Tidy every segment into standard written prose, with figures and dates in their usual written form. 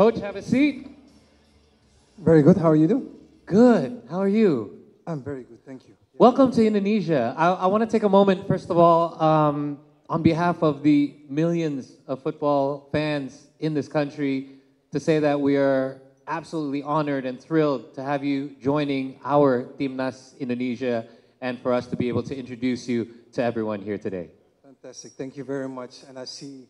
Coach, have a seat. Very good. How are you doing? Good. How are you? I'm very good. Thank you. Welcome to Indonesia. I want to take a moment, first of all, on behalf of the millions of football fans in this country, to say that we are absolutely honored and thrilled to have you joining our Timnas Indonesia and for us to be able to introduce you to everyone here today. Fantastic. Thank you very much. And I see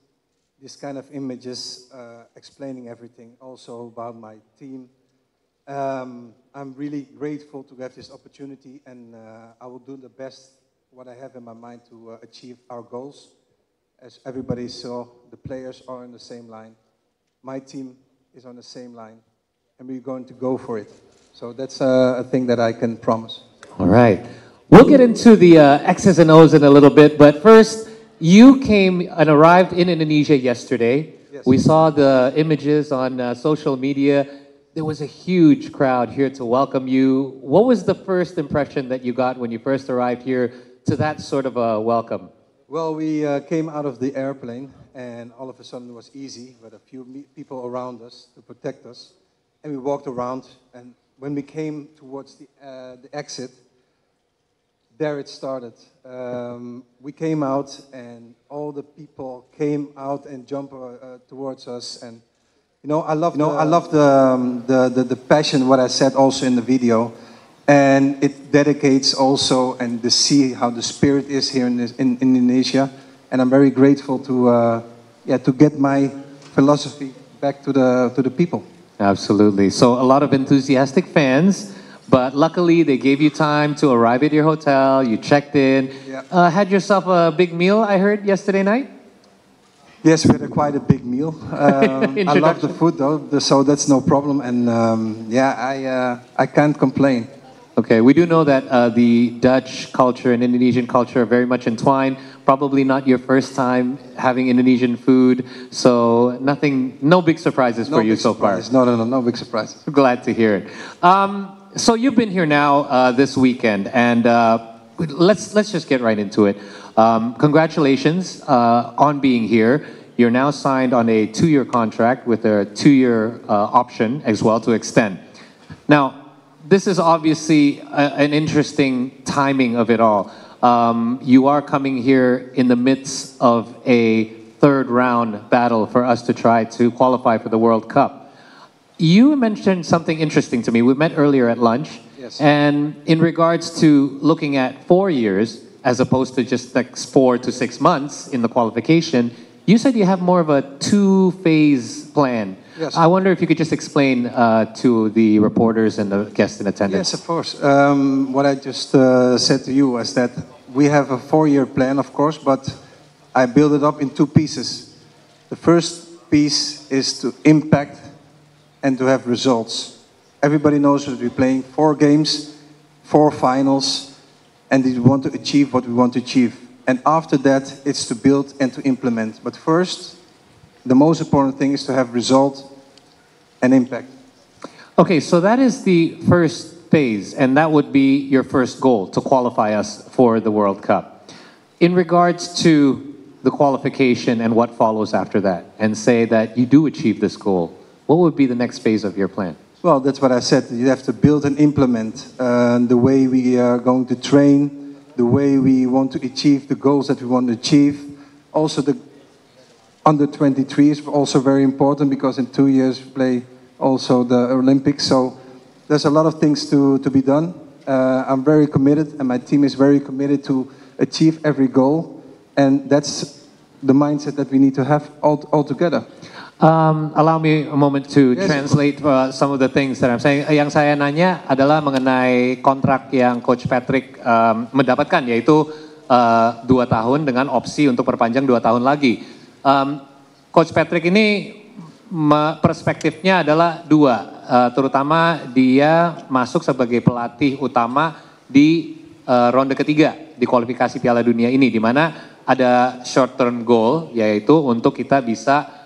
this kind of images explaining everything also about my team. I'm really grateful to have this opportunity, and I will do the best what I have in my mind to achieve our goals. As everybody saw, the players are on the same line. My team is on the same line, and we're going to go for it. So that's a thing that I can promise. All right. We'll get into the X's and O's in a little bit, but first, you came and arrived in Indonesia yesterday. Yes. We saw the images on social media. There was a huge crowd here to welcome you. What was the first impression that you got when you first arrived here to that sort of a welcome? Well, we came out of the airplane, and all of a sudden it was easy, with a few people around us to protect us. And we walked around, and when we came towards the exit, there it started. We came out, and all the people came out and jumped towards us. And you know, I love the passion. What I said also in the video, and it dedicates also and to see how the spirit is here in Indonesia. And I'm very grateful to get my philosophy back to the people. Absolutely. So a lot of enthusiastic fans. But luckily, they gave you time to arrive at your hotel. You checked in. Yeah. Had yourself a big meal, I heard, yesterday night? Yes, we had quite a big meal. I love the food, though, so that's no problem. And I can't complain. Okay, we do know that the Dutch culture and Indonesian culture are very much entwined. Probably not your first time having Indonesian food. So no big surprises for you so far. No big surprises. Glad to hear it. So you've been here now this weekend, and let's just get right into it. Congratulations on being here. You're now signed on a 2-year contract with a 2-year option as well to extend. Now, this is obviously an interesting timing of it all. You are coming here in the midst of a third-round battle for us to try to qualify for the World Cup. You mentioned something interesting to me. We met earlier at lunch. Yes. And in regards to looking at 4 years, as opposed to just like 4 to 6 months in the qualification, you said you have more of a 2-phase plan. Yes. I wonder if you could just explain to the reporters and the guests in attendance. Yes, of course. What I just said to you was that we have a 4-year plan, of course, but I build it up in 2 pieces. The first piece is to impact and to have results. Everybody knows that we're playing 4 games, 4 finals, and we want to achieve what we want to achieve. And after that, it's to build and to implement. But first, the most important thing is to have result and impact. Okay, so that is the first phase, and that would be your first goal, to qualify us for the World Cup. In regards to the qualification and what follows after that, and say that you do achieve this goal, what would be the next phase of your plan? Well, that's what I said. You have to build and implement the way we are going to train, the way we want to achieve the goals that we want to achieve. Also, the under-23 is also very important because in 2 years we play also the Olympics. So there's a lot of things to be done. I'm very committed, and my team is very committed to achieve every goal. And that's the mindset that we need to have all together. Allow me a moment to translate some of the things that I'm saying. Yang saya nanya adalah mengenai kontrak yang Coach Patrick mendapatkan, yaitu 2 tahun dengan opsi untuk perpanjang 2 tahun lagi. Coach Patrick ini perspektifnya adalah 2, terutama dia masuk sebagai pelatih utama di ronde ketiga di kualifikasi Piala Dunia ini, di mana ada short term goal, yaitu untuk kita bisa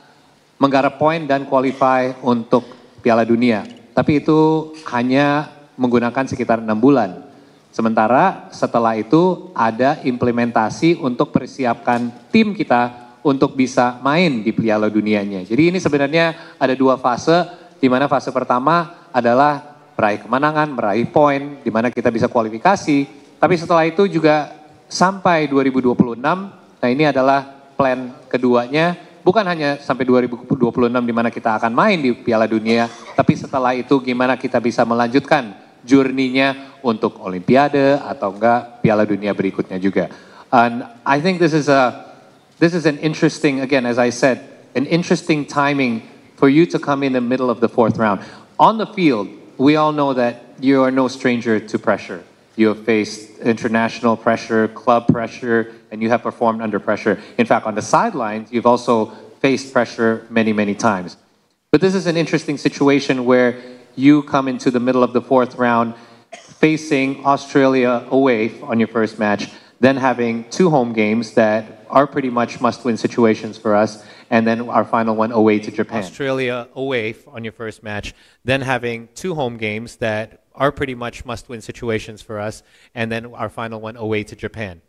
menggarap poin dan qualify untuk Piala Dunia. Tapi itu hanya menggunakan sekitar 6 bulan. Sementara setelah itu ada implementasi untuk persiapkan tim kita untuk bisa main di Piala Dunianya. Jadi ini sebenarnya ada dua fase, di mana fase pertama adalah meraih kemenangan, meraih poin, di mana kita bisa kualifikasi. Tapi setelah itu juga sampai 2026, nah ini adalah plan keduanya, bukan hanya sampai 2026 di mana kita akan main di Piala Dunia, tapi setelah itu gimana kita bisa melanjutkan journey-nya untuk Olimpiade atau enggak Piala Dunia berikutnya juga. And I think this is an interesting, again, as I said, an interesting timing for you to come in the middle of the fourth round. On the field, we all know that you are no stranger to pressure. You have faced international pressure, club pressure, and you have performed under pressure. In fact, on the sidelines, you've also faced pressure many, many times. But this is an interesting situation where you come into the middle of the fourth round facing Australia away on your first match, then having two home games that are pretty much must-win situations for us, and then our final one away to Japan. Australia away on your first match, then having two home games that are pretty much must-win situations for us, and then our final one away to Japan.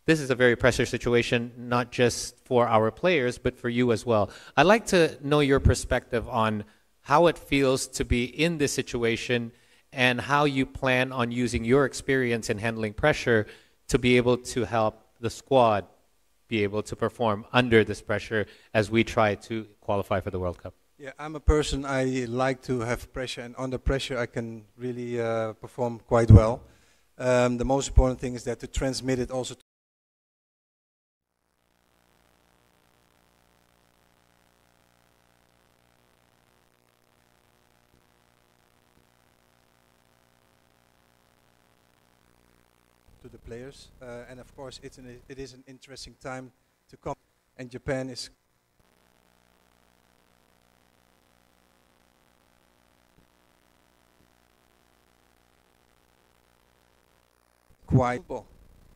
This is a very pressure situation, not just for our players, but for you as well. I'd like to know your perspective on how it feels to be in this situation and how you plan on using your experience in handling pressure to be able to help the squad be able to perform under this pressure as we try to qualify for the World Cup. Yeah, I'm a person, I like to have pressure, and under pressure I can really perform quite well. The most important thing is that to transmit it also to the players. And of course it is an interesting time to come, and Japan is quite football.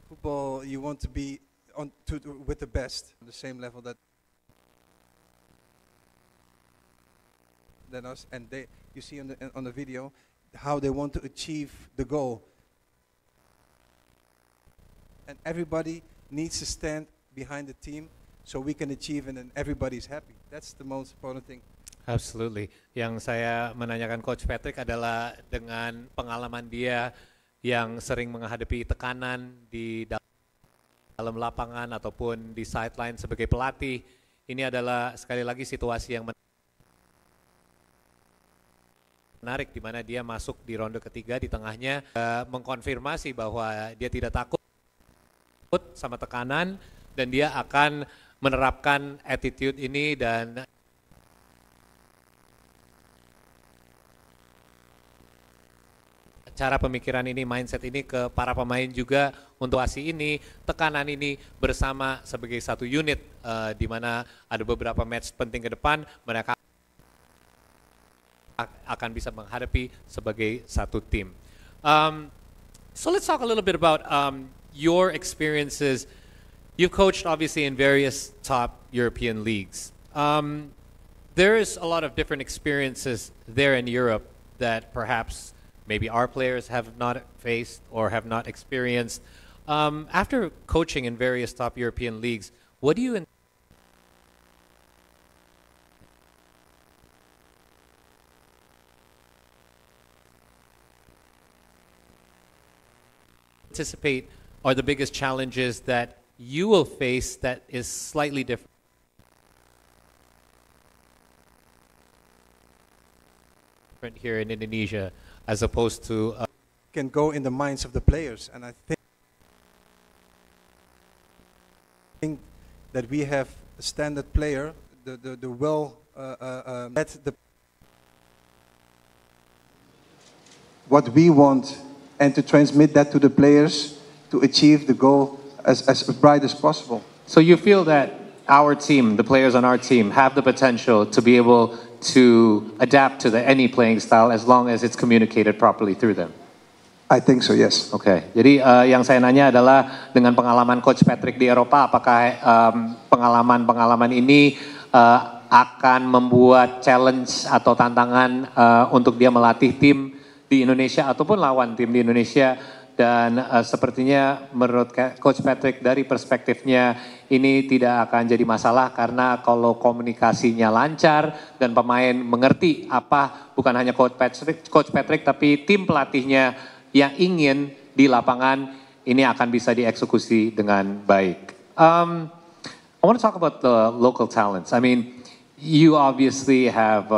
Football, you want to be with the best, on the same level than us, and you see on the video how they want to achieve the goal, and everybody needs to stand behind the team so we can achieve, and then everybody's happy. That's the most important thing. Absolutely. Yang saya menanyakan Coach Patrick adalah dengan pengalaman dia yang sering menghadapi tekanan di dalam lapangan ataupun di sideline sebagai pelatih. Ini adalah sekali lagi situasi yang menarik di mana dia masuk di ronde ketiga, di tengahnya mengkonfirmasi bahwa dia tidak takut sama tekanan dan dia akan menerapkan attitude ini dan cara pemikiran ini, mindset ini ke para pemain juga untuk situasi ini, tekanan ini bersama sebagai satu unit di mana ada beberapa match penting ke depan, mereka akan bisa menghadapi sebagai satu tim. So let's talk a little bit about your experiences. You've coached obviously in various top European leagues. There is a lot of different experiences there in Europe that perhaps maybe our players have not faced or have not experienced. After coaching in various top European leagues, what do you anticipate are the biggest challenges that you will face that is slightly different here in Indonesia as opposed to can go in the minds of the players, and I think that we have a standard player, the well at the what we want, and to transmit that to the players to achieve the goal as bright as possible. So you feel that our team, the players on our team, have the potential to be able to adapt to any playing style as long as it's communicated properly through them? I think so, yes. Oke, jadi yang saya nanya adalah dengan pengalaman Coach Patrick di Eropa, apakah pengalaman-pengalaman ini akan membuat challenge atau tantangan untuk dia melatih tim di Indonesia ataupun lawan tim di Indonesia Dan sepertinya menurut Coach Patrick dari perspektifnya ini tidak akan jadi masalah karena kalau komunikasinya lancar dan pemain mengerti apa bukan hanya Coach Patrick tapi tim pelatihnya yang ingin di lapangan ini akan bisa dieksekusi dengan baik. I want to talk about the local talents. I mean, you obviously have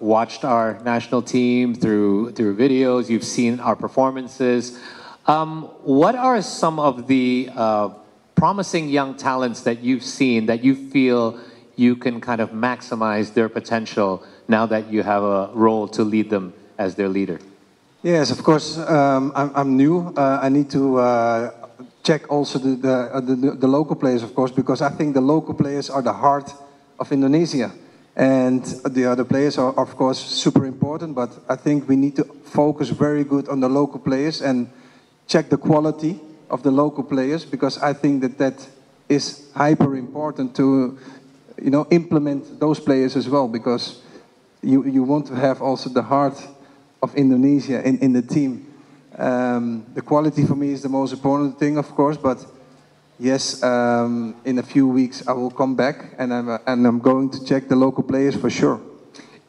watched our national team through videos. You've seen our performances. What are some of the promising young talents that you've seen that you feel you can kind of maximize their potential now that you have a role to lead them as their leader? Yes, of course. I'm new. I need to check also the local players, of course, because I think the local players are the heart of Indonesia. And the other players are, of course, super important, but I think we need to focus very good on the local players and check the quality of the local players, because I think that is hyper important to, implement those players as well, because you want to have also the heart of Indonesia in the team. The quality for me is the most important thing, of course, but yes, in a few weeks I will come back and I'm going to check the local players for sure.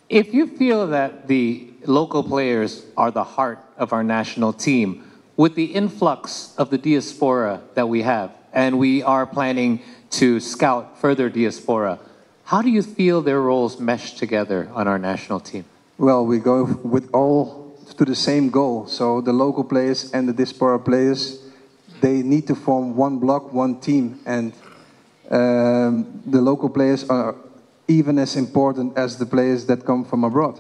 If you feel that the local players are the heart of our national team, with the influx of the diaspora that we have, and we are planning to scout further diaspora, how do you feel their roles mesh together on our national team? Well, we go with all to the same goal. So the local players and the diaspora players, they need to form one block, one team, and the local players are even as important as the players that come from abroad.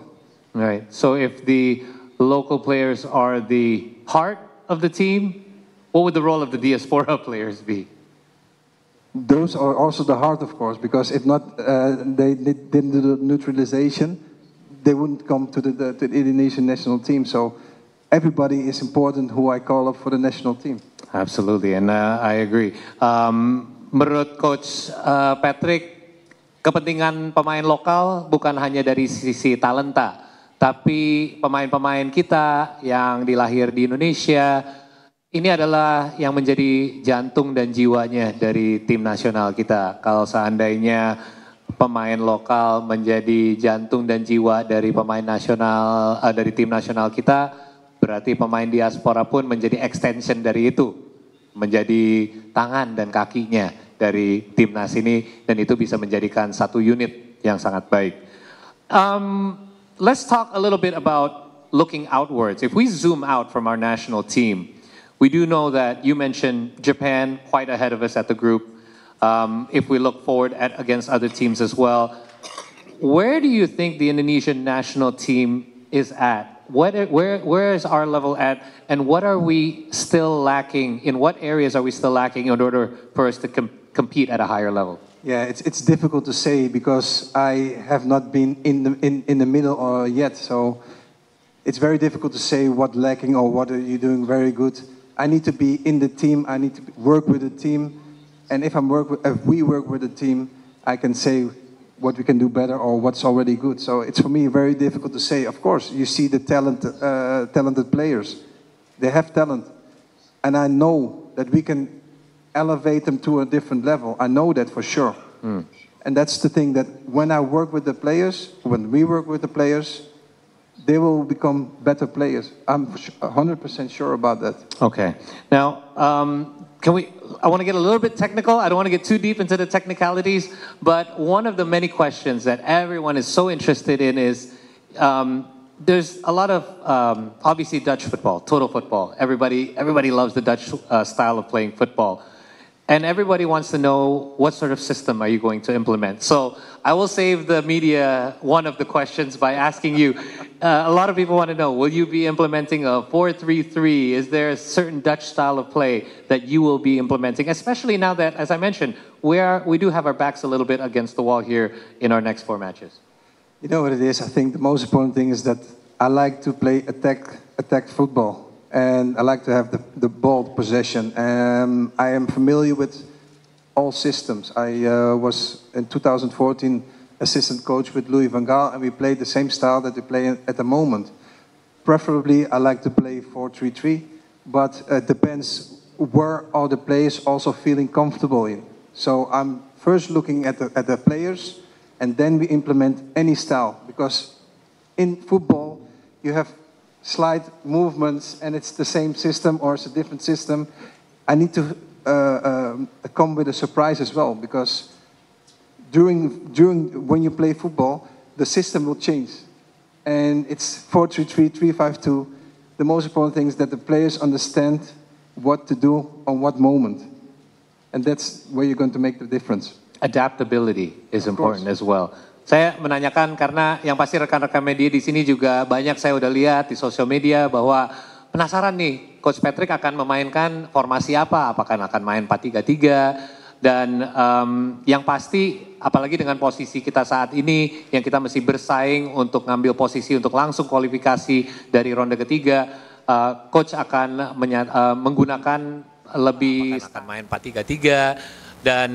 Right. So if the local players are the heart of the team, what would the role of the diaspora players be? Those are also the heart, of course, because if not, they didn't do the neutralization, they wouldn't come to the Indonesian national team. So everybody is important who I call up for the national team. Absolutely, and I agree. Menurut Coach Patrick, kepentingan pemain lokal bukan hanya dari sisi talenta, tapi pemain-pemain kita yang dilahir di Indonesia, ini adalah yang menjadi jantung dan jiwanya dari tim nasional kita. Kalau seandainya pemain lokal menjadi jantung dan jiwa dari pemain nasional, dari tim nasional kita, berarti pemain diaspora pun menjadi extension dari itu, menjadi tangan dan kakinya dari timnas ini, dan itu bisa menjadikan satu unit yang sangat baik. Let's talk a little bit about looking outwards. If we zoom out from our national team, we do know that you mentioned Japan quite ahead of us at the group. If we look forward against other teams as well, where do you think the Indonesian national team is at? Where is our level at, and what are we still lacking? In what areas are we still lacking in order for us to compete at a higher level? Yeah, it's difficult to say because I have not been in the middle yet. So it's very difficult to say what lacking or what are you doing very good. I need to be in the team. I need to work with the team, and if we work with the team, I can say what we can do better or what's already good. So it's for me very difficult to say. Of course, you see the talented players. They have talent, and I know that we can elevate them to a different level. I know that for sure. And that's the thing, that when I work with the players, when we work with the players, they will become better players. I'm 100% sure about that. Okay. Now, I want to get a little bit technical. I don't want to get too deep into the technicalities, but one of the many questions that everyone is so interested in is, there's a lot of, obviously Dutch football, total football. Everybody loves the Dutch style of playing football. And everybody wants to know, what sort of system are you going to implement? So I will save the media one of the questions by asking you. A lot of people want to know, will you be implementing a 4-3-3? Is there a certain Dutch style of play that you will be implementing? Especially now that, as I mentioned, we do have our backs a little bit against the wall here in our next 4 matches. You know what it is? I think the most important thing is that I like to play attack football. And I like to have the ball possession. I am familiar with all systems. I was in 2014 assistant coach with Louis van Gaal, and we played the same style that we play at the moment. Preferably, I like to play 4-3-3, but it depends where are the players also feeling comfortable in. So I'm first looking at the players, and then we implement any style, because in football you have slight movements and it's the same system or it's a different system. I need to come with a surprise as well, because during when you play football, the system will change, and it's 4-3-3, 3-5-2. The most important thing is that the players understand what to do on what moment, and that's where you're going to make the difference. Adaptability is important as well. Saya menanyakan karena yang pasti rekan-rekan media di sini juga banyak saya udah lihat di sosial media bahwa penasaran nih Coach Patrick akan memainkan formasi apa, apakah akan main 4-3-3 dan yang pasti apalagi dengan posisi kita saat ini yang kita mesti bersaing untuk ngambil posisi untuk langsung kualifikasi dari ronde ketiga, Coach akan menggunakan lebih akan main 4-3-3 dan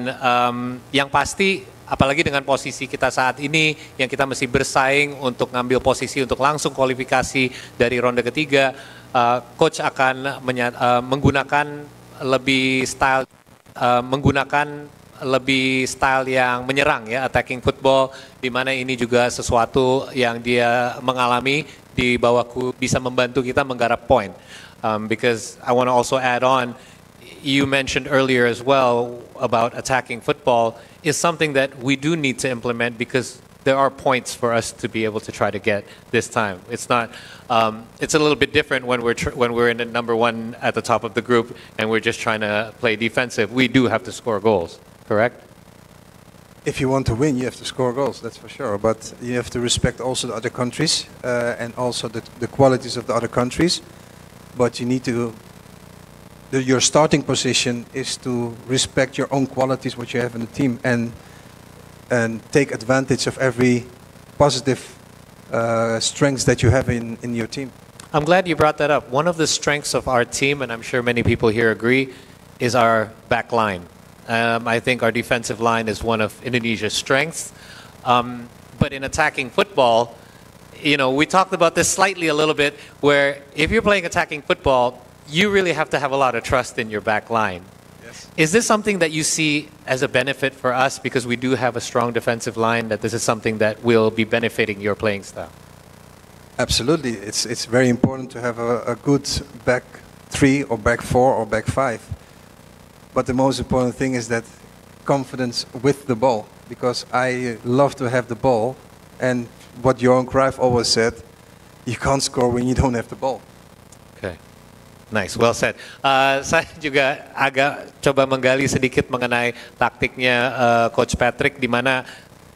yang pasti apalagi dengan posisi kita saat ini yang kita mesti bersaing untuk ngambil posisi untuk langsung kualifikasi dari ronde ketiga, Coach akan menggunakan lebih style yang menyerang ya, attacking football, di mana ini juga sesuatu yang dia mengalami di bawahku bisa membantu kita menggarap poin. Because I want to also add on, you mentioned earlier as well about attacking football is something that we do need to implement because there are points for us to be able to try to get this time. It's not. It's a little bit different when we're in the number one at the top of the group and we're just trying to play defensive. We do have to score goals, correct? If you want to win, you have to score goals, that's for sure. But you have to respect also the other countries and also the qualities of the other countries. But you need to. Your starting position is to respect your own qualities, what you have in the team, and take advantage of every positive strengths that you have in your team. I'm glad you brought that up. One of the strengths of our team, and I'm sure many people here agree, is our back line. I think our defensive line is one of Indonesia's strengths. But in attacking football, you know, we talked about this slightly a little bit, where if you're playing attacking football, you really have to have a lot of trust in your back line. Yes. Is this something that you see as a benefit for us because we do have a strong defensive line, that this is something that will be benefiting your playing style? Absolutely. It's very important to have a good back three or back four or back five. But the most important thing is that confidence with the ball, because I love to have the ball, and what Johan Cruyff always said, you can't score when you don't have the ball. Okay. Nice, well said. Saya juga agak coba menggali sedikit mengenai taktiknya Coach Patrick, di mana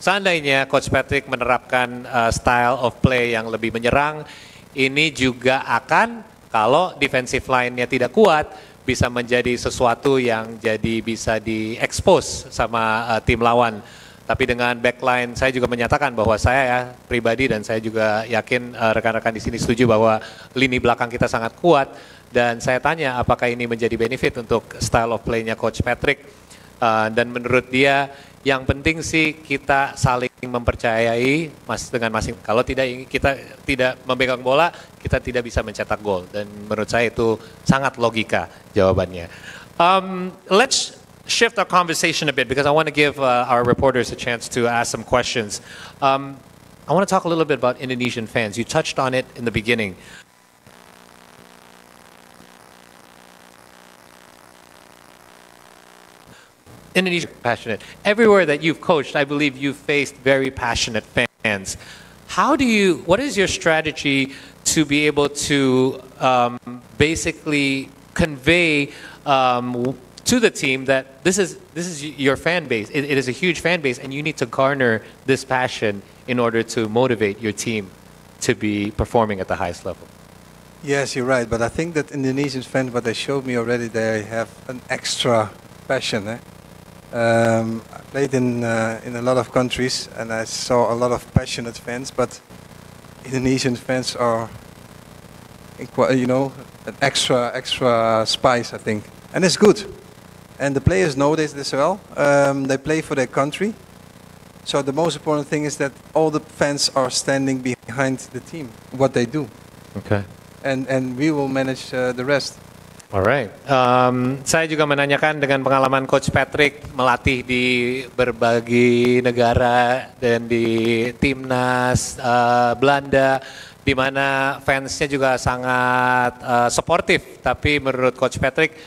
seandainya Coach Patrick menerapkan style of play yang lebih menyerang, ini juga akan, kalau defensive line-nya tidak kuat, bisa menjadi sesuatu yang jadi bisa di-expose sama tim lawan. Tapi dengan backline, saya juga menyatakan bahwa saya pribadi dan saya juga yakin rekan-rekan di sini setuju bahwa lini belakang kita sangat kuat. Dan saya tanya apakah ini menjadi benefit untuk style of play-nya Coach Patrick. Dan menurut dia, yang penting sih kita saling mempercayai dengan masing. Kalau kita tidak memegang bola, kita tidak bisa mencetak gol. Dan menurut saya itu sangat logika jawabannya. Let's shift our conversation a bit because I want to give our reporters a chance to ask some questions. I want to talk a little bit about Indonesian fans. You touched on it in the beginning. Indonesia passionate. Everywhere that you've coached, I believe you've faced very passionate fans. What is your strategy to be able to basically convey to the team that this is your fan base. It is a huge fan base, and you need to garner this passion in order to motivate your team to be performing at the highest level. Yes, you're right. But I think that Indonesian fans, what they showed me already, they have an extra passion. I played in a lot of countries, and I saw a lot of passionate fans. But Indonesian fans are, an extra spice, I think, and it's good. And the players know this as well. They play for their country. So the most important thing is that all the fans are standing behind the team, what they do. Okay. And we will manage the rest. Alright, saya juga menanyakan dengan pengalaman Coach Patrick melatih di berbagai negara dan di timnas Belanda, di mana fansnya juga sangat suportif. Tapi menurut Coach Patrick,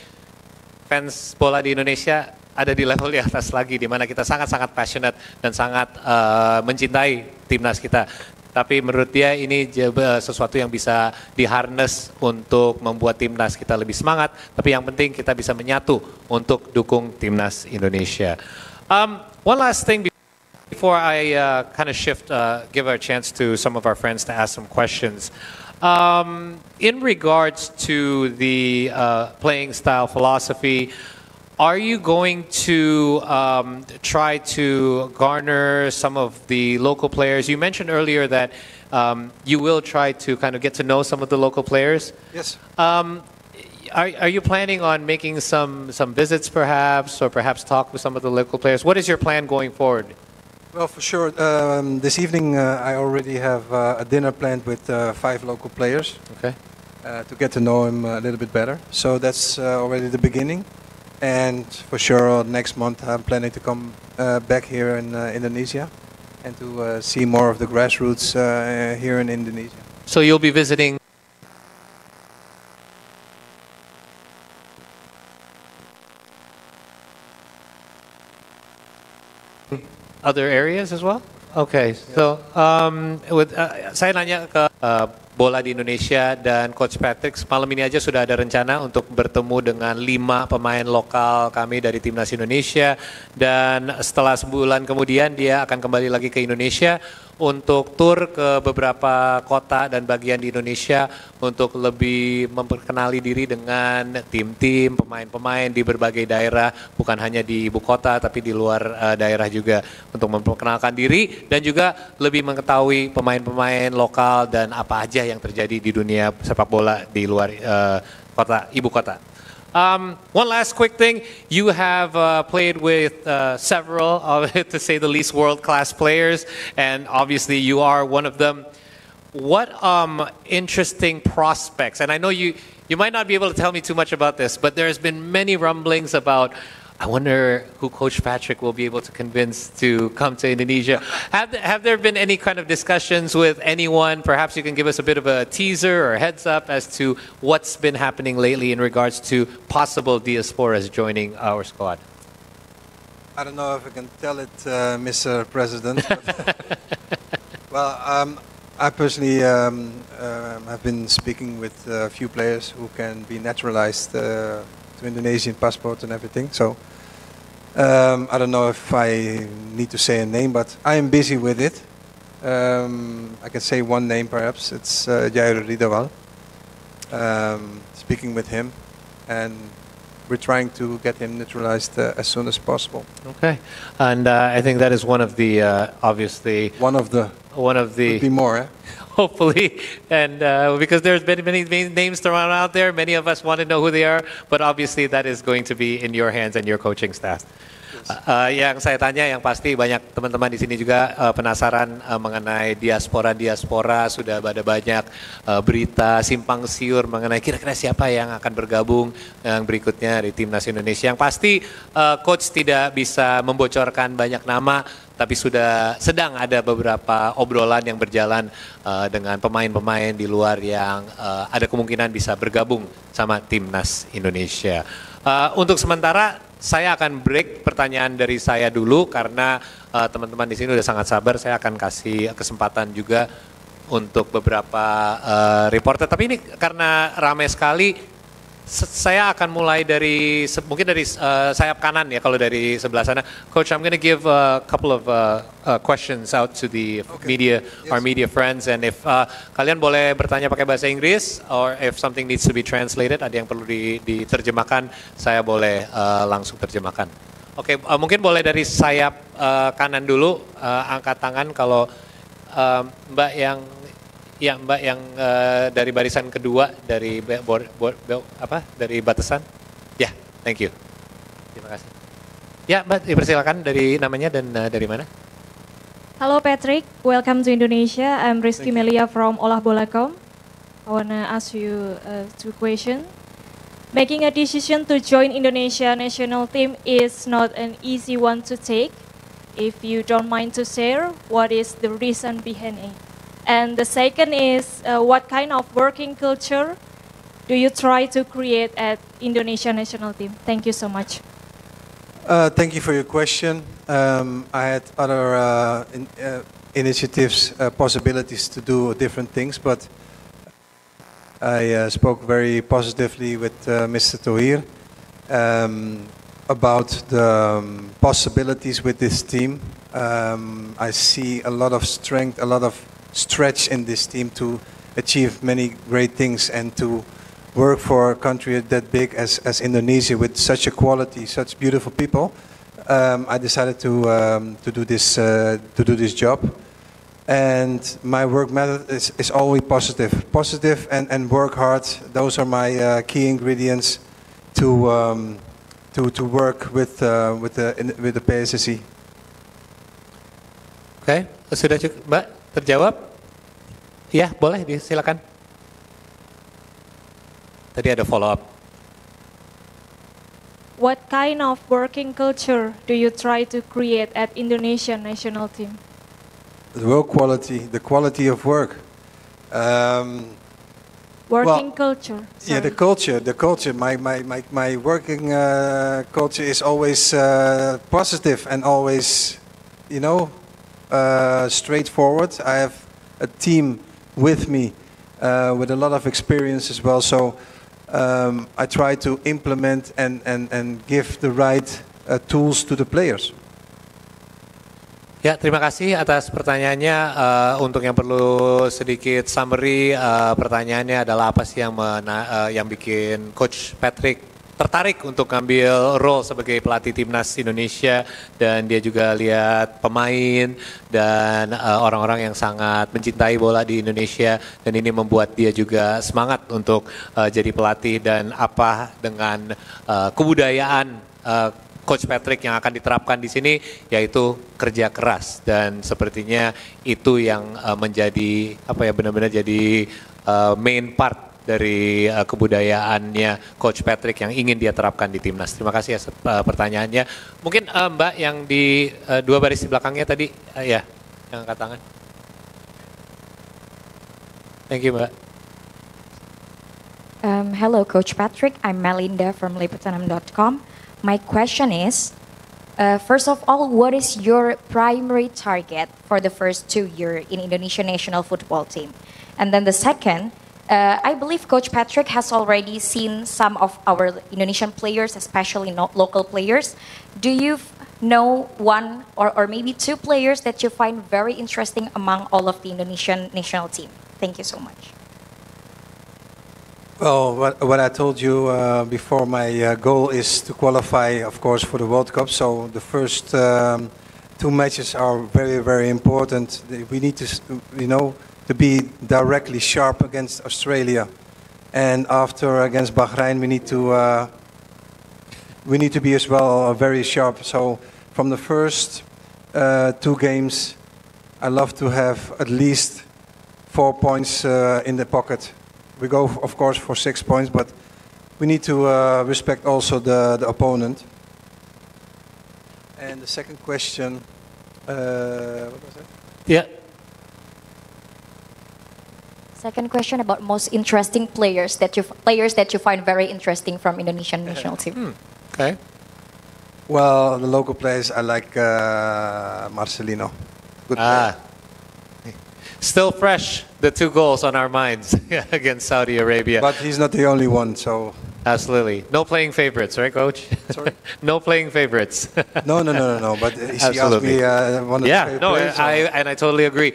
fans bola di Indonesia ada di level di atas lagi, di mana kita sangat-sangat passionate dan sangat mencintai timnas kita. Tapi menurut dia ini sesuatu yang bisa diharness untuk membuat timnas kita lebih semangat. Tapi yang penting kita bisa menyatu untuk dukung timnas Indonesia. One last thing before I kind of shift, give our chance to some of our friends to ask some questions. In regards to the playing style philosophy, are you going to try to garner some of the local players? You mentioned earlier that you will try to kind of get to know some of the local players. Yes. Are you planning on making some visits perhaps, or perhaps talk with some of the local players? What is your plan going forward? Well, for sure. This evening I already have a dinner planned with 5 local players. Okay. To get to know him a little bit better. So that's already the beginning. And for sure, next month I'm planning to come back here in Indonesia and to see more of the grassroots here in Indonesia. So you'll be visiting other areas as well? Okay, so saya nanya ke bola di Indonesia dan Coach Patrick, malam ini aja sudah ada rencana untuk bertemu dengan 5 pemain lokal kami dari Timnas Indonesia, dan setelah sebulan kemudian dia akan kembali lagi ke Indonesia untuk tur ke beberapa kota dan bagian di Indonesia untuk lebih memperkenali diri dengan tim-tim, pemain-pemain di berbagai daerah, bukan hanya di ibu kota tapi di luar daerah juga, untuk memperkenalkan diri dan juga lebih mengetahui pemain-pemain lokal dan apa aja yang terjadi di dunia sepak bola di luar kota, ibu kota. One last quick thing, you have played with several, to say the least, world-class players, and obviously you are one of them. What interesting prospects, and I know you might not be able to tell me too much about this, but there's been many rumblings about, I wonder who Coach Patrick will be able to convince to come to Indonesia. Have there been any kind of discussions with anyone? Perhaps you can give us a bit of a teaser or a heads up as to what's been happening lately in regards to possible diasporas joining our squad. I don't know if I can tell it, Mr. President. Well, I personally have been speaking with a few players who can be naturalized to Indonesian passport and everything. So I don't know if I need to say a name, but I am busy with it. I can say one name perhaps. It's Jair Ridawal. Speaking with him, and we're trying to get him naturalized as soon as possible. Okay, and I think that is one of the obviously One of the could be more. Eh? Hopefully, and because there's been many names thrown out there, many of us want to know who they are, but obviously that is going to be in your hands and your coaching staff. Yang saya tanya, yang pasti banyak teman-teman di sini juga penasaran mengenai diaspora, sudah ada banyak berita simpang siur mengenai kira-kira siapa yang akan bergabung yang berikutnya di Timnas Indonesia. Yang pasti coach tidak bisa membocorkan banyak nama, tapi sudah sedang ada beberapa obrolan yang berjalan dengan pemain-pemain di luar yang ada kemungkinan bisa bergabung sama Timnas Indonesia. Untuk sementara saya akan break pertanyaan dari saya dulu karena teman-teman di sini udah sangat sabar. Saya akan kasih kesempatan juga untuk beberapa reporter. Tapi ini karena ramai sekali, saya akan mulai dari mungkin dari sayap kanan ya, kalau dari sebelah sana. Coach, I'm going to give a couple of questions out to the media, our media friends, and if kalian boleh bertanya pakai bahasa Inggris, or if something needs to be translated, ada yang perlu diterjemahkan, saya boleh langsung terjemahkan. Oke, mungkin boleh dari sayap kanan dulu, angkat tangan kalau Mbak yang dari barisan kedua dari dari batasan. Ya, thank you. Terima kasih. Ya, Mbak, dipersilakan dari namanya dan dari mana? Hello Patrick, welcome to Indonesia. I'm Rizky Melia from olahbola.com. I wanna ask you 2 questions. Making a decision to join Indonesia national team is not an easy one to take. If you don't mind to share, what is the reason behind it? And the second is, what kind of working culture do you try to create at Indonesia national team? Thank you so much. Thank you for your question. I had other initiatives, possibilities to do different things, but I spoke very positively with Mr. Tohir about the possibilities with this team. I see a lot of strength, a lot of stretch in this team to achieve many great things and to work for a country that big as Indonesia with such a quality, such beautiful people. I decided to do this job. And my work method is always positive. Positive and work hard. Those are my key ingredients to work with the PSSI. Oke, sudah cukup, Mbak? Terjawab? Iya, boleh, silakan. Tadi ada follow up. What kind of working culture do you try to create at Indonesia national team? The work quality, the quality of work. Working culture. Yeah, the culture. My working culture is always positive and always, straightforward. I have a team with me with a lot of experience as well. So I try to implement and give the right tools to the players. Ya, terima kasih atas pertanyaannya. Untuk yang perlu sedikit summary, pertanyaannya adalah apa sih yang bikin Coach Patrick tertarik untuk ngambil role sebagai pelatih timnas Indonesia, dan dia juga lihat pemain dan orang-orang yang sangat mencintai bola di Indonesia, dan ini membuat dia juga semangat untuk jadi pelatih, dan apa dengan kebudayaan Coach Patrick yang akan diterapkan di sini, yaitu kerja keras, dan sepertinya itu yang menjadi benar-benar jadi main part dari kebudayaannya Coach Patrick yang ingin dia terapkan di timnas. Terima kasih atas pertanyaannya. Mungkin Mbak yang di dua baris di belakangnya tadi, ya, yang angkat tangan. Thank you, Mbak. Hello, Coach Patrick. I'm Melinda from Liputanam.com. My question is, first of all, what is your primary target for the first 2 years in Indonesian national football team? And then the second, I believe Coach Patrick has already seen some of our Indonesian players, especially local players. Do you know one or maybe two players that you find very interesting among all of the Indonesian national team? Thank you so much. Well, what I told you before, my goal is to qualify, of course, for the World Cup. So the first 2 matches are very, very important. We need to, to be directly sharp against Australia, and after against Bahrain, we need to be as well very sharp. So from the first 2 games, I love to have at least 4 points in the pocket. We go, of course, for 6 points, but we need to respect also the opponent. And the second question, what was that? Yeah. Second question about most interesting players that you find very interesting from Indonesian national team. Okay. Well, the local players, I like Marcelino. Good player. Still fresh, the 2 goals on our minds against Saudi Arabia. But he's not the only one, so... Absolutely. No playing favorites, right, Coach? Sorry? No playing favorites. No. But he asked me one of the favorite players. I totally agree.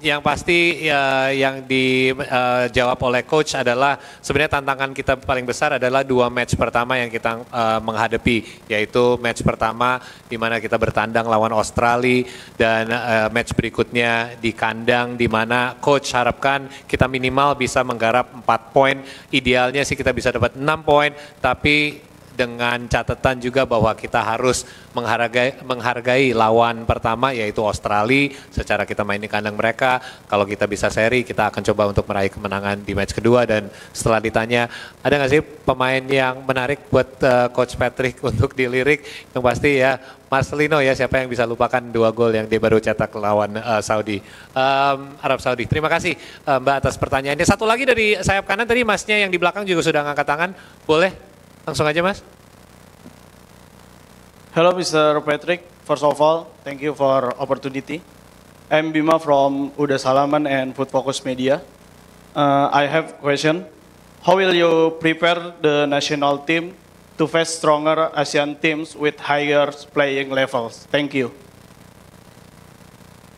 Yang pasti yang dijawab oleh Coach adalah sebenarnya tantangan kita paling besar adalah 2 match pertama yang kita menghadapi, yaitu match pertama di mana kita bertandang lawan Australia, dan match berikutnya di kandang di mana Coach harapkan kita minimal bisa menggarap 4 poin. Idealnya sih kita bisa dapat 6 poin, tapi dengan catatan juga bahwa kita harus menghargai lawan pertama yaitu Australia. Secara kita main di kandang mereka, kalau kita bisa seri kita akan coba untuk meraih kemenangan di match kedua. Dan setelah ditanya ada nggak sih pemain yang menarik buat Coach Patrick untuk dilirik, yang pasti ya Marcelino ya, siapa yang bisa lupakan 2 gol yang dia baru cetak lawan Saudi, Arab Saudi. Terima kasih Mbak atas pertanyaannya. Satu lagi dari sayap kanan tadi masnya yang di belakang juga sudah ngangkat tangan, boleh langsung aja Mas. Hello Mr. Patrick, first of all thank you for opportunity. I'm Bima from Uda Salaman and Food Focus Media. I have question. How will you prepare the national team to face stronger Asian teams with higher playing levels? Thank you.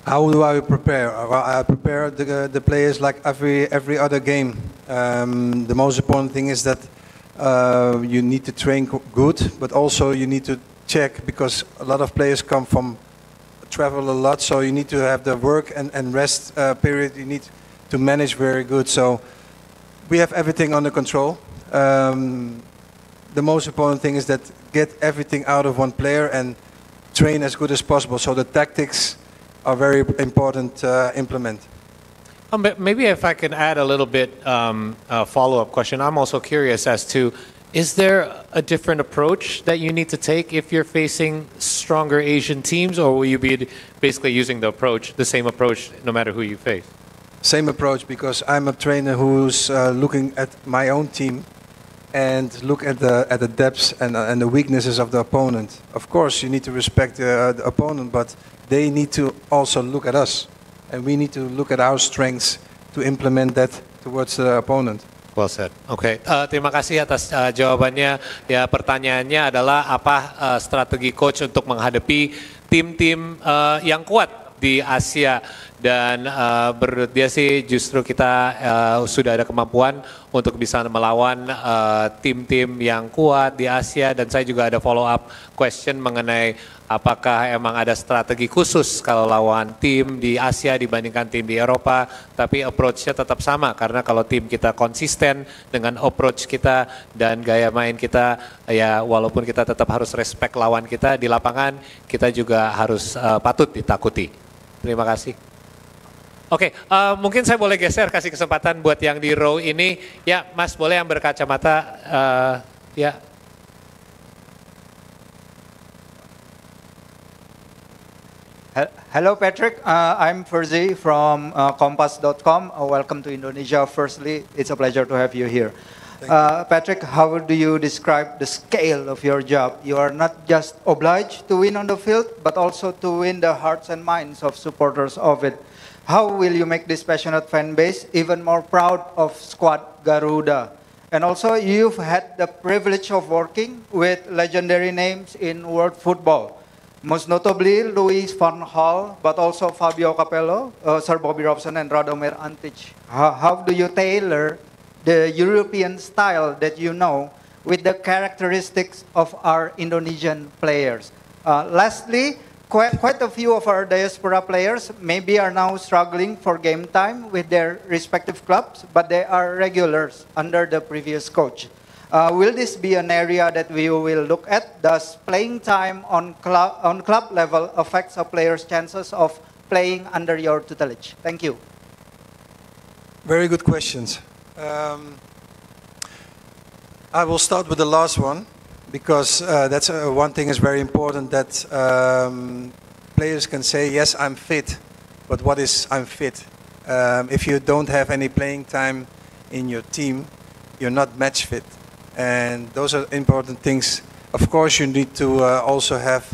How do I prepare? I prepare the players like every other game. The most important thing is that you need to train good, but also you need to check, because a lot of players travel a lot, so you need to have the work and rest period. You need to manage very good. So we have everything under control. The most important thing is that get everything out of one player and train as good as possible. So the tactics are very important to implement. Maybe if I can add a little bit a follow-up question. I'm also curious as to, is there a different approach that you need to take if you're facing stronger Asian teams, or will you be basically using the same approach no matter who you face? Same approach, because I'm a trainer who's looking at my own team and look at the depths and the weaknesses of the opponent. Of course, you need to respect the opponent, but they need to also look at us. And we need to look at our strengths to implement that towards the opponent. Well said. Oke, terima kasih atas jawabannya. Ya, pertanyaannya adalah apa strategi coach untuk menghadapi tim-tim yang kuat di Asia. Dan menurut dia sih justru kita sudah ada kemampuan untuk bisa melawan tim-tim yang kuat di Asia. Dan saya juga ada follow up question mengenai apakah emang ada strategi khusus kalau lawan tim di Asia dibandingkan tim di Eropa. Tapi approach-nya tetap sama, karena kalau tim kita konsisten dengan approach kita dan gaya main kita, ya walaupun kita tetap harus respect lawan kita di lapangan, kita juga harus patut ditakuti. Terima kasih. Oke, mungkin saya boleh geser, kasih kesempatan buat yang di row ini. Ya, Mas, boleh yang berkacamata, ya. Hello Patrick, I'm Ferzi from Kompas.com. Welcome to Indonesia. Firstly, it's a pleasure to have you here. Patrick, how do you describe the scale of your job? You are not just obliged to win on the field, but also to win the hearts and minds of supporters of it. How will you make this passionate fan base even more proud of squad Garuda? And also, you've had the privilege of working with legendary names in world football. Most notably, Louis van Gaal, but also Fabio Capello, Sir Bobby Robson, and Radomir Antic. How do you tailor the European style that you know with the characteristics of our Indonesian players? Lastly, quite a few of our diaspora players maybe are now struggling for game time with their respective clubs, but they are regulars under the previous coach. Will this be an area that we will look at? Does playing time on club level affects a player's chances of playing under your tutelage? Thank you. Very good questions. I will start with the last one, because that's one thing is very important, that players can say, yes, I'm fit, but what is I'm fit? If you don't have any playing time in your team, you're not match fit. And those are important things. Of course, you need to also have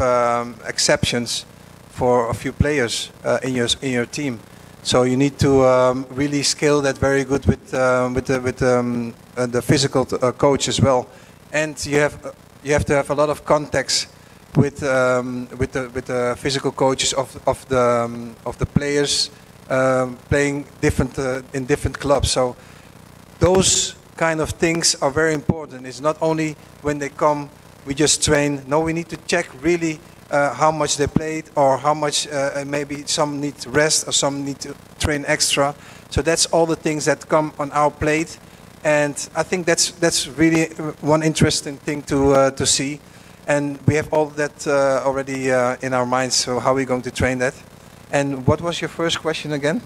exceptions for a few players in your team. So you need to really scale that very good with the physical coach as well. And you have to have a lot of contacts with the physical coaches of the players playing in different clubs. So those kind of things are very important. It's not only when they come, we just train. No, we need to check really how much they played, or how much maybe some need to rest or some need to train extra. So that's all the things that come on our plate. And I think that's really one interesting thing to see. And we have all that already in our minds, so how are we going to train that? And what was your first question again?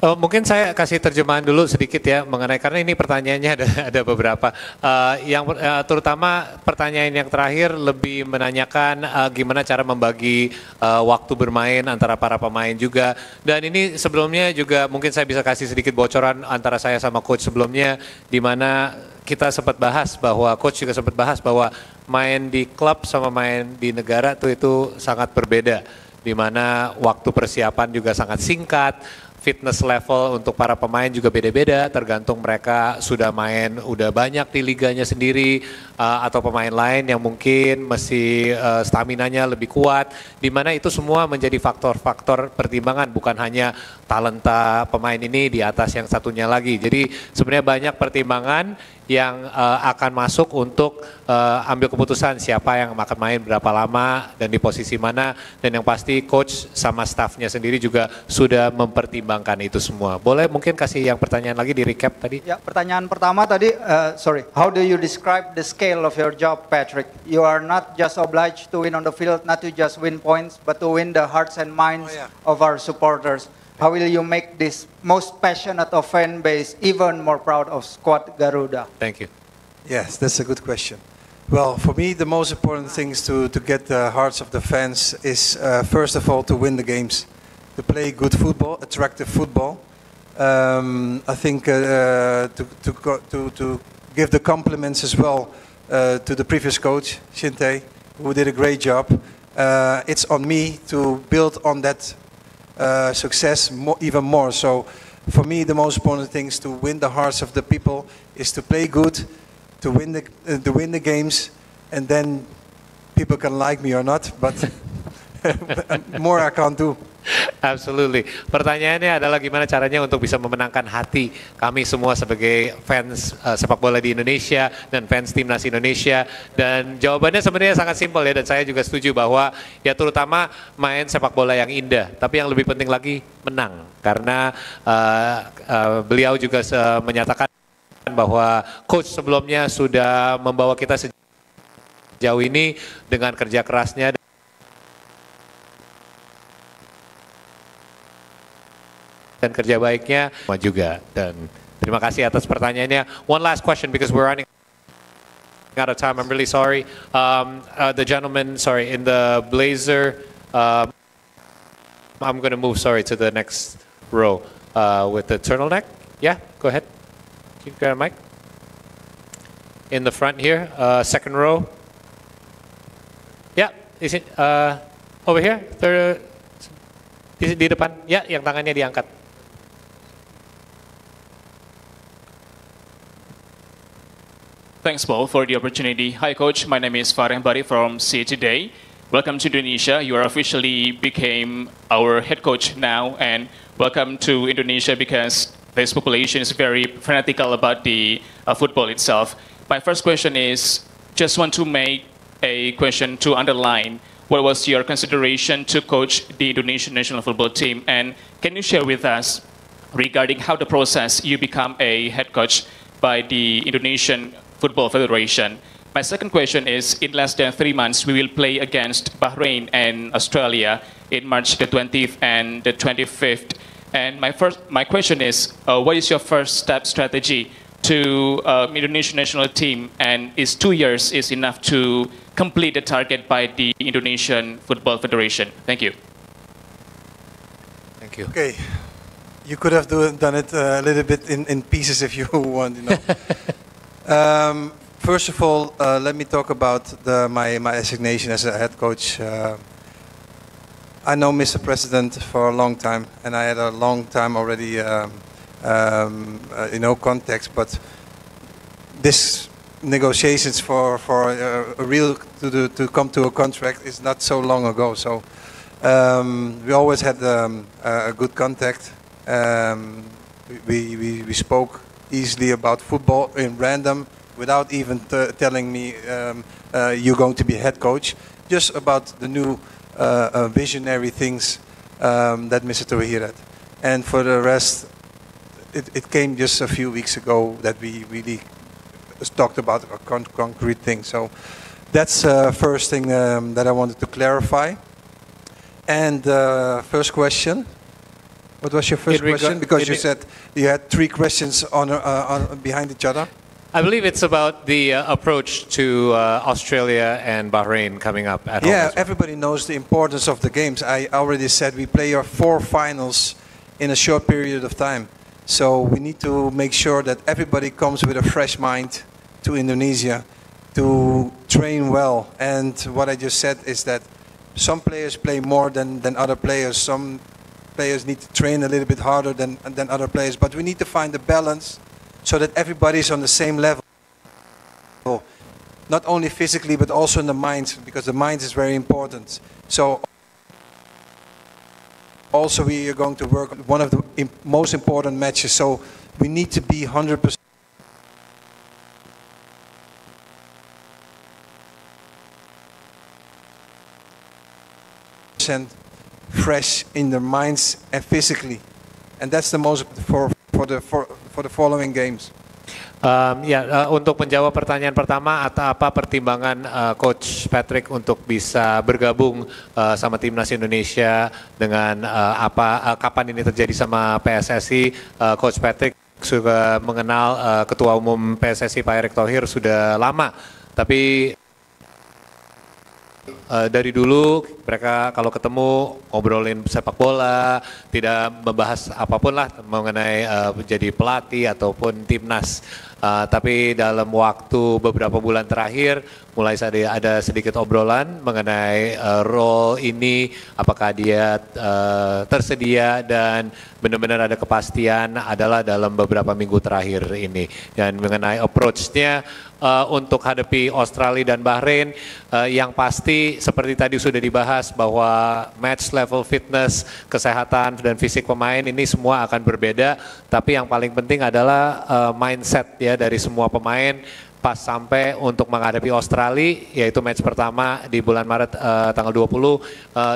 Mungkin saya kasih terjemahan dulu sedikit ya mengenai, karena ini pertanyaannya ada beberapa. Terutama pertanyaan yang terakhir lebih menanyakan gimana cara membagi waktu bermain antara para pemain juga. Dan ini sebelumnya juga mungkin saya bisa kasih sedikit bocoran antara saya sama coach sebelumnya, di mana kita sempat bahas bahwa coach juga sempat bahas bahwa main di klub sama main di negara itu sangat berbeda, di mana waktu persiapan juga sangat singkat. Fitness level untuk para pemain juga beda-beda, tergantung mereka sudah main udah banyak di liganya sendiri atau pemain lain yang mungkin masih staminanya lebih kuat, di mana itu semua menjadi faktor-faktor pertimbangan, bukan hanya talenta pemain ini di atas yang satunya lagi. Jadi sebenarnya banyak pertimbangan yang akan masuk untuk ambil keputusan siapa yang akan main berapa lama dan di posisi mana, dan yang pasti coach sama staffnya sendiri juga sudah mempertimbangkan itu semua. Boleh mungkin kasih yang pertanyaan lagi di recap tadi? Ya, pertanyaan pertama tadi, how do you describe the scale of your job, Patrick? You are not just obliged to win on the field, not to just win points, but to win the hearts and minds of our supporters. How will you make this most passionate of fan base even more proud of Squad Garuda? Thank you. Yes, that's a good question. Well, for me, the most important thing is to get the hearts of the fans is, first of all, to win the games, to play good football, attractive football. I think to give the compliments as well to the previous coach, Shinte, who did a great job. It's on me to build on that success even more. So for me, the most important thing is to win the hearts of the people, is to play good, to win the games, and then people can like me or not, but more I can't do. Absolutely. Pertanyaannya adalah gimana caranya untuk bisa memenangkan hati kami semua sebagai fans sepak bola di Indonesia dan fans timnas Indonesia. Dan jawabannya sebenarnya sangat simpel ya, dan saya juga setuju bahwa ya terutama main sepak bola yang indah, tapi yang lebih penting lagi menang. Karena beliau juga menyatakan bahwa coach sebelumnya sudah membawa kita sejauh ini dengan kerja kerasnya dan kerja baiknya juga. Dan terima kasih atas pertanyaannya. One last question because we're running out of time. I'm really sorry. The gentleman, sorry, in the blazer. I'm going to move, sorry, to the next row with the turtleneck. Yeah, go ahead. Can you grab a mic? In the front here, second row. Yeah, is it over here? Third, di depan. Ya, yang tangannya diangkat. Thanks, Paul, for the opportunity. Hi, Coach. My name is Farhan Bari from CA Today. Welcome to Indonesia. You are officially became our head coach now, and welcome to Indonesia because this population is very fanatical about the football itself. My first question is, just want to make a question to underline what was your consideration to coach the Indonesian national football team, and can you share with us regarding how the process you become a head coach by the Indonesian Football Federation? My second question is, in less than 3 months, we will play against Bahrain and Australia in March the 20th and the 25th. And my question is, what is your first step strategy to Indonesian national team? And is 2 years is enough to complete the target by the Indonesian Football Federation? Thank you. Thank you. Okay, you could have done it a little bit in pieces if you want, you know. First of all, let me talk about my assignation as a head coach. I know Mr. President for a long time, and I had a long time already, contacts. But this negotiations for a real to come to a contract is not so long ago. So we always had a good contact. We spoke easily about football in random, without even telling me you're going to be head coach, just about the new visionary things that Mr. Tohir had. And for the rest, it came just a few weeks ago that we really talked about a concrete thing. So that's first thing that I wanted to clarify. And first question. What was your first question? Because you said you had 3 questions on behind each other. I believe it's about the approach to Australia and Bahrain coming up at home. Yeah, everybody knows the importance of the games. I already said we play our 4 finals in a short period of time. So we need to make sure that everybody comes with a fresh mind to Indonesia to train well. And what I just said is that some players play more than other players. Some players need to train a little bit harder than other players. But we need to find a balance so that everybody's on the same level. Not only physically, but also in the mind, because the mind is very important. So also we are going to work on one of the most important matches. So we need to be 100% fresh in their minds and physically, and that's the most for the following games. Untuk menjawab pertanyaan pertama, apa pertimbangan Coach Patrick untuk bisa bergabung sama timnas Indonesia dengan kapan ini terjadi sama PSSI? Coach Patrick sudah mengenal Ketua Umum PSSI Pak Erick Thohir sudah lama, tapi dari dulu mereka kalau ketemu ngobrolin sepak bola, tidak membahas apapun lah mengenai menjadi pelatih ataupun timnas. Tapi dalam waktu beberapa bulan terakhir mulai ada sedikit obrolan mengenai role ini, apakah dia tersedia, dan benar-benar ada kepastian adalah dalam beberapa minggu terakhir ini. Dan mengenai approach-nya untuk hadapi Australia dan Bahrain, yang pasti seperti tadi sudah dibahas bahwa match level fitness, kesehatan dan fisik pemain ini semua akan berbeda, tapi yang paling penting adalah mindset ya dari semua pemain pas sampai untuk menghadapi Australia, yaitu match pertama di bulan Maret tanggal 20,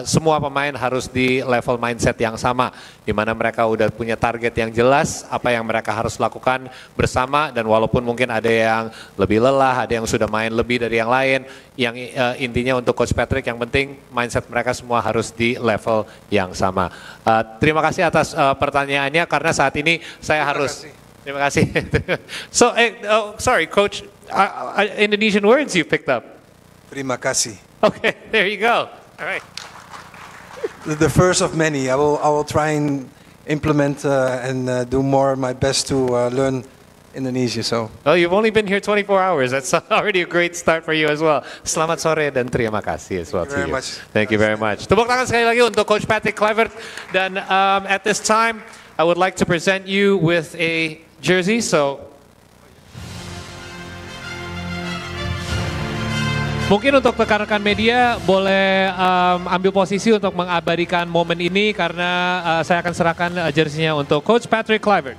semua pemain harus di level mindset yang sama, di mana mereka udah punya target yang jelas, apa yang mereka harus lakukan bersama, dan walaupun mungkin ada yang lebih lelah, ada yang sudah main lebih dari yang lain, yang intinya untuk Coach Patrick yang penting mindset mereka semua harus di level yang sama. Terima kasih atas pertanyaannya, karena saat ini saya harus... Terima kasih. So, sorry, Coach. Indonesian words you picked up. Terima kasih. Okay, there you go. All right. The first of many. I will try and implement and do more my best to learn Indonesia. So. Well, you've only been here 24 hours. That's already a great start for you as well. Selamat sore dan terima kasih as well to you. Thank you very much. Tepuk tangan sekali lagi untuk Coach Patrick Kluivert. Dan at this time, I would like to present you with a jersey. So mungkin untuk rekan-rekan media boleh ambil posisi untuk mengabadikan momen ini, karena saya akan serahkan jersey-nya untuk Coach Patrick Kluivert.